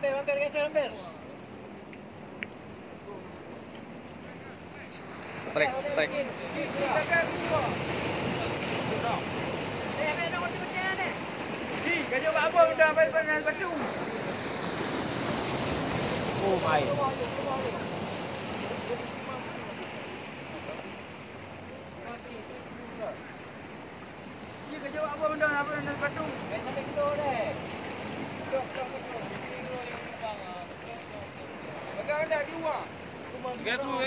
Hampir geser hampir. Strike. Kerja buat apa benda panas batu? Oh my. Dia kerja buat apa benda panas batu? Sampai kedua deh. Bagaimana dah keluar? Gak keluar.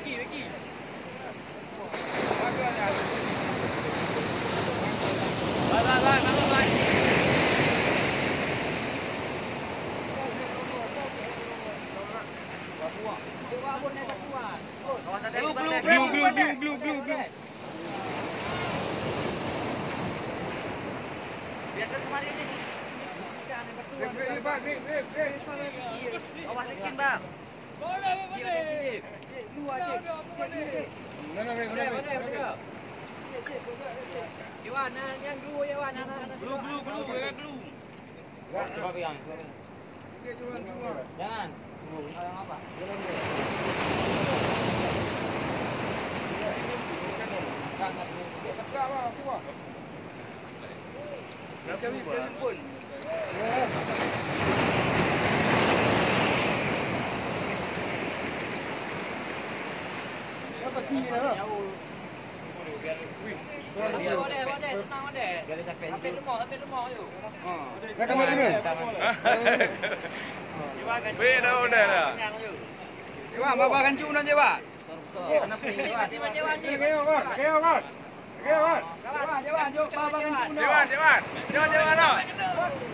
Lagi. Bye. Glue. Biar ke kemari aja nih. Awas licin, Bang. Boleh. Lu aja. Iwan, yang glue ya, Wan. Glue. Coba pegang. Jangan. Yang apa? Macam ni pun. Apa sini dah? Boleh, tenang deh. Biar dia capek Sampai sikit. lemah yuk. Nak kamera ni? Weh dah dah. Cewa, bapa kancung dah cewa. Kenapa ni? Cewan ni. Kewan. Cewan, jom bapa kancung dah. Cewan dah.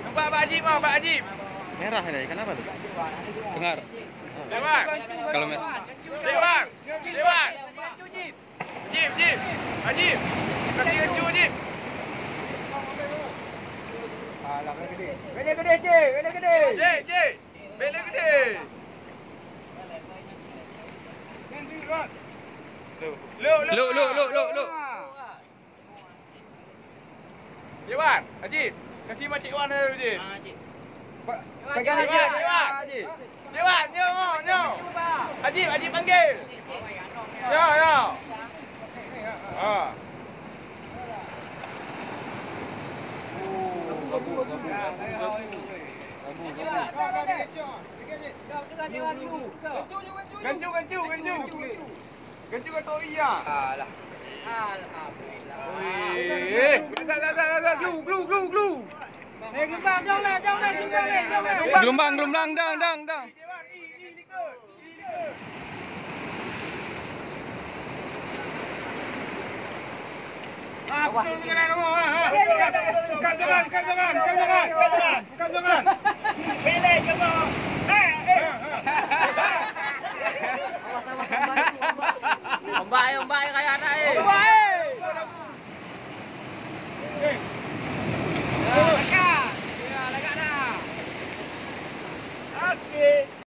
Nampak Pak Ajib mau, Pak Ajib. Merah ni, kenapa tu? Dengar. Cewan. Kalau merah. Cewan. Jib. Ajib. Kasih keju Ajib. Alah, gede, cik. Cik. Bela gede. Lu. Cewan, Ajib. Kasih Makcik Wan dulu, Ajib. Pegang Cewan. Cewan, nyo. Ajib panggil. Ya. Gancu kata iya. Alah. Alhamdulillah. Glue. Gelombang, dang. Betul dengan kamu. Bukan jangan. Pilih kamu.